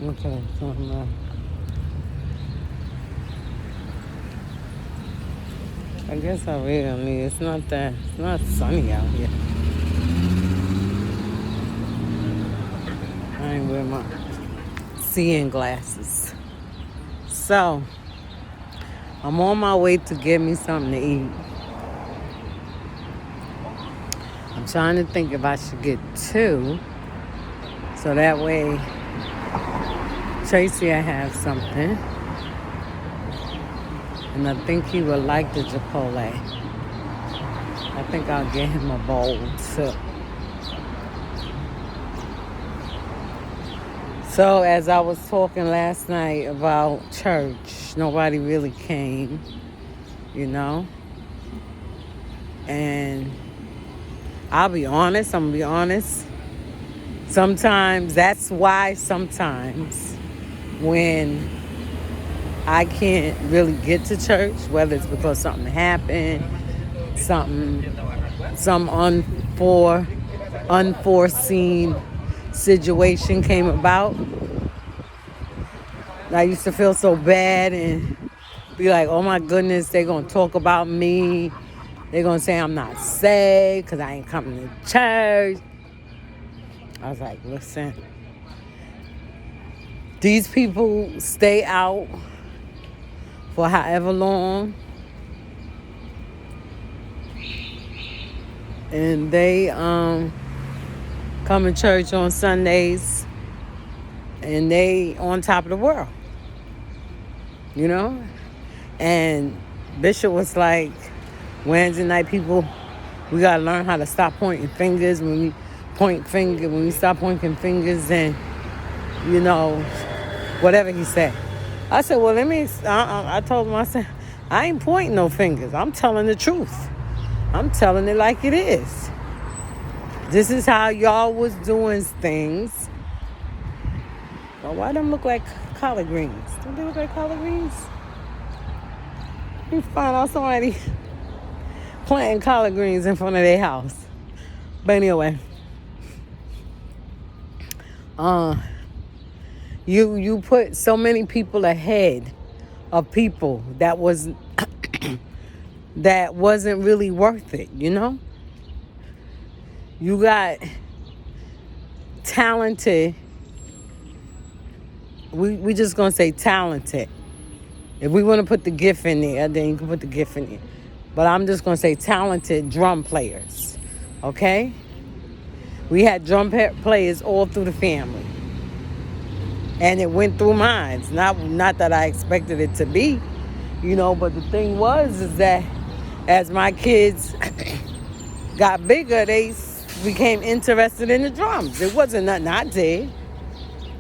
Okay, so I guess I will. I mean, it's not sunny out here. I ain't wearing my seeing glasses. So, I'm on my way to get me something to eat. I'm trying to think if I should get two. So that way, Tracy, I have something. And I think he would like the Chipotle. I think I'll get him a bowl too. So as I was talking last night about church, nobody really came, you know. And I'm gonna be honest. Sometimes, that's why sometimes when I can't really get to church, whether it's because something happened, some unforeseen situation came about. I used to feel so bad and be like, oh my goodness, they're going to talk about me. They're going to say I'm not saved because I ain't coming to church. I was like, listen, these people stay out for however long. And they come to church on Sundays. And they on top of the world. You know? And Bishop was like, Wednesday night people, we got to learn how to stop pointing fingers. When we stop pointing fingers, then, you know, whatever he said. I said, well, I told him, I said, I ain't pointing no fingers. I'm telling the truth. I'm telling it like it is. This is how y'all was doing things. Well, why them look like collard greens? Don't they look like collard greens? You find out somebody planting collard greens in front of their house. But anyway, you put so many people ahead of people that wasn't really worth it, you know? You got talented. We just gonna say talented. If we want to put the gift in there, then you can put the gift in there. But I'm just gonna say talented drum players. Okay? We had drum players all through the family. And it went through mine. Not that I expected it to be, you know, but the thing is that as my kids got bigger, they became interested in the drums. It wasn't nothing I did.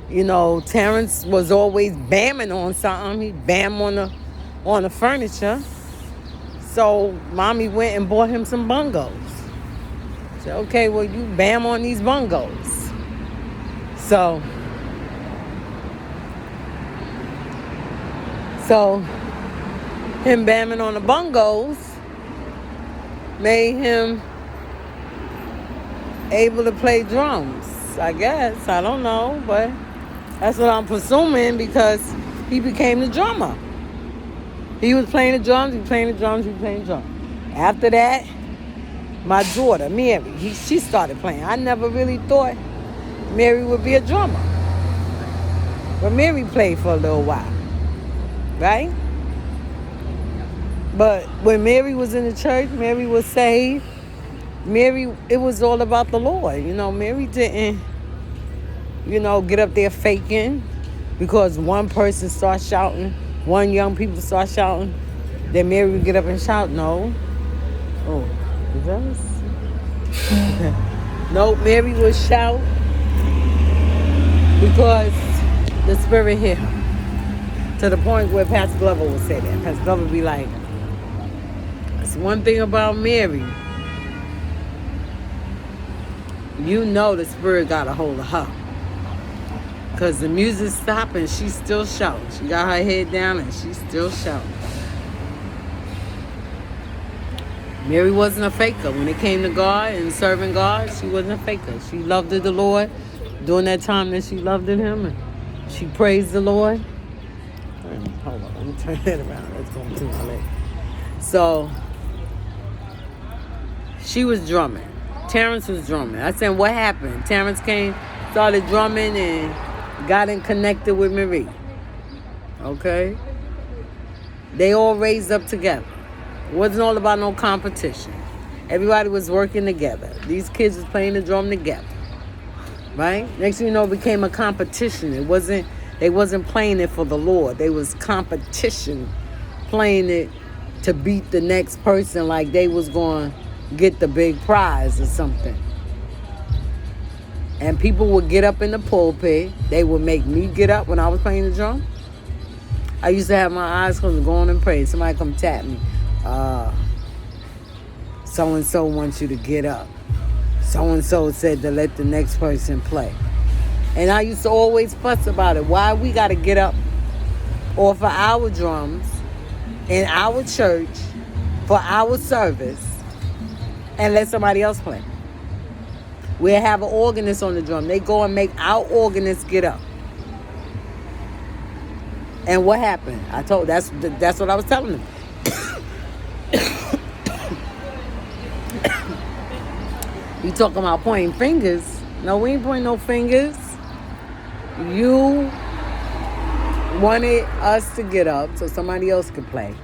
You know, Terrence was always bamming on something. He bammed on the furniture. So mommy went and bought him some bongos. Said, okay, well, you bam on these bongos. So him bamming on the bongos made him able to play drums, I guess. I don't know, but that's what I'm presuming because he became the drummer. He was playing the drums, he was playing the drums, he was playing the drums. After that, my daughter, Mary, she started playing. I never really thought Mary would be a drummer. But Mary played for a little while, right? But when Mary was in the church, Mary was saved. Mary, it was all about the Lord. You know, Mary didn't, you know, get up there faking because one person starts shouting, one young people start shouting, then Mary would get up and shout. No. Oh, is that us? No, Mary would shout because the Spirit hit her. To the point where Pastor Glover would say that. Pastor Glover would be like, that's one thing about Mary. You know the Spirit got a hold of her. Because the music stopped and she's still shouting. She got her head down and she's still shouting. Mary wasn't a faker. When it came to God and serving God, she wasn't a faker. She loved the Lord during that time that she loved Him. And She praised the Lord. Hold on, let me turn that around. That's going to my leg. So, she was drumming. Terrence was drumming. I said, what happened? Terrence came, started drumming, and got in connected with Marie. Okay? They all raised up together. It wasn't all about no competition. Everybody was working together. These kids was playing the drum together. Right? Next thing you know, it became a competition. They wasn't playing it for the Lord. They was competition, playing it to beat the next person like they was going to get the big prize or something. And people would get up in the pulpit. They would make me get up when I was playing the drum. I used to have my eyes closed and go on and pray. Somebody come tap me. So-and-so wants you to get up. So-and-so said to let the next person play. And I used to always fuss about it. Why we got to get up off of our drums in our church for our service and let somebody else play? We'll have an organist on the drum. They go and make our organist get up. And what happened? That's what I was telling them. You talking about pointing fingers? No, we ain't pointing no fingers. You wanted us to get up so somebody else could play.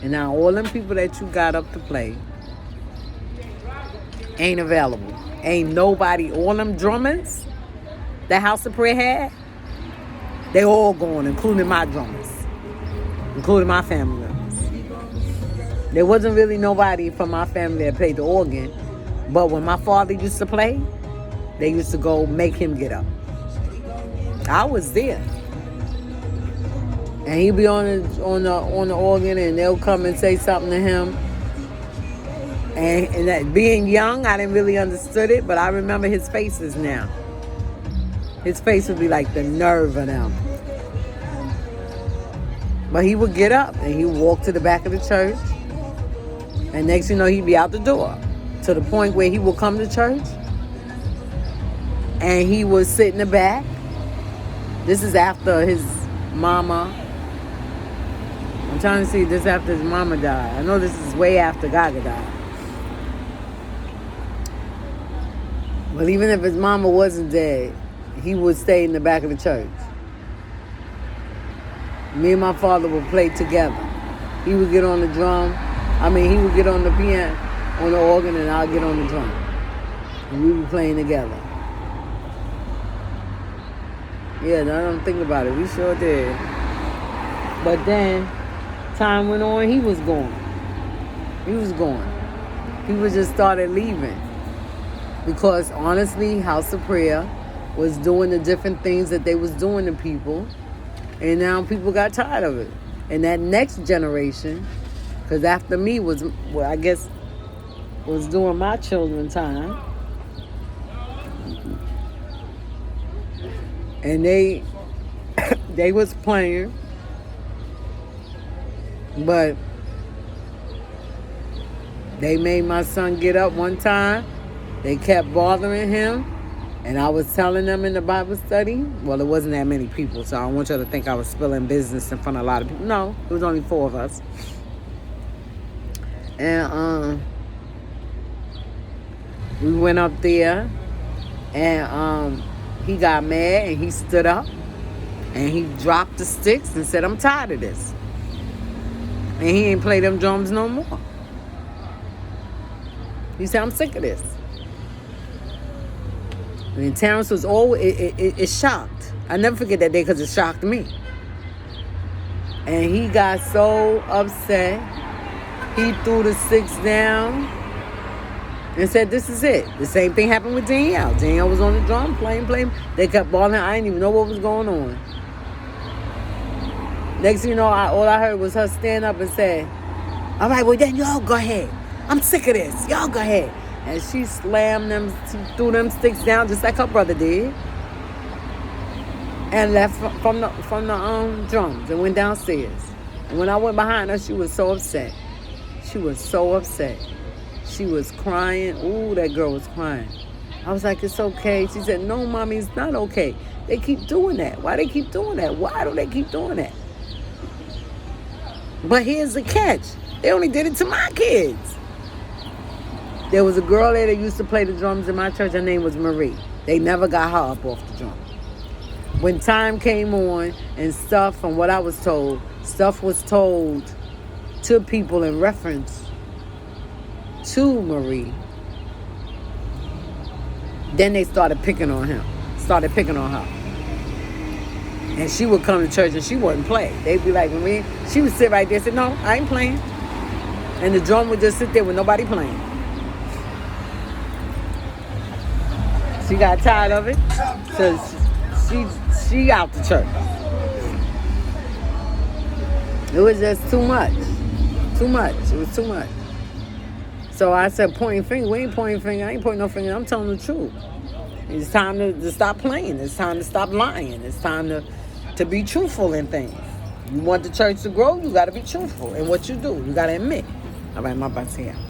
And now all them people that you got up to play ain't available. Ain't nobody, all them drummers that House of Prayer had, they all gone, including my drummers, including my family members. There wasn't really nobody from my family that played the organ. But when my father used to play, they used to go make him get up. I was there. And he'd be on the organ, and they'll come and say something to him. And that, being young, I didn't really understood it, but I remember his faces now. His face would be like the nerve of them. But he would get up and he would walk to the back of the church. And next thing you know, he'd be out the door. To the point where he would come to church and he would sit in the back. This is after his mama. I'm trying to see, this after his mama died. I know this is way after Gaga died. But even if his mama wasn't dead, he would stay in the back of the church. Me and my father would play together. He would get on the drum. He would get on the piano, on the organ, and I'll get on the drum. And we were playing together. Yeah, I don't think about it. We sure did. But then, time went on, he was gone. People just started leaving. Because honestly, House of Prayer was doing the different things that they was doing to people. And now people got tired of it. And that next generation, because after me was during my children's time. And they was playing. But they made my son get up one time. They kept bothering him. And I was telling them in the Bible study, well, it wasn't that many people, so I don't want you to think I was spilling business in front of a lot of people. No, it was only 4 of us. And we went up there, and he got mad, and he stood up, and he dropped the sticks and said, I'm tired of this. And he ain't play them drums no more. He said, I'm sick of this. And Terrence was it shocked. I never forget that day because it shocked me. And he got so upset. He threw the sticks down and said, this is it. The same thing happened with Danielle. Danielle was on the drum, playing. They kept balling. I didn't even know what was going on. Next thing you know, all I heard was her stand up and say, all right, well, then y'all go ahead. I'm sick of this. Y'all go ahead. And she slammed them, threw them sticks down just like her brother did. And left from the drums and went downstairs. And when I went behind her, she was so upset. She was so upset. She was crying. Ooh, that girl was crying. I was like, it's okay. She said, no, mommy, it's not okay. They keep doing that. Why they keep doing that? Why do they keep doing that? But here's the catch. They only did it to my kids. There was a girl there that used to play the drums in my church. Her name was Marie. They never got her up off the drum. When time came on and stuff, from what I was told, stuff was told to people in reference to Marie, then they started picking on her. And she would come to church and she wouldn't play. They'd be like, Marie, she would sit right there and say, no, I ain't playing. And the drum would just sit there with nobody playing. She got tired of it, so she out the church. It was just too much. Too much. It was too much. So I said, pointing finger. We ain't pointing finger. I ain't pointing no finger. I'm telling the truth. It's time to stop playing. It's time to stop lying. It's time to be truthful in things. You want the church to grow, you got to be truthful in what you do. You got to admit. All right, my butt's here.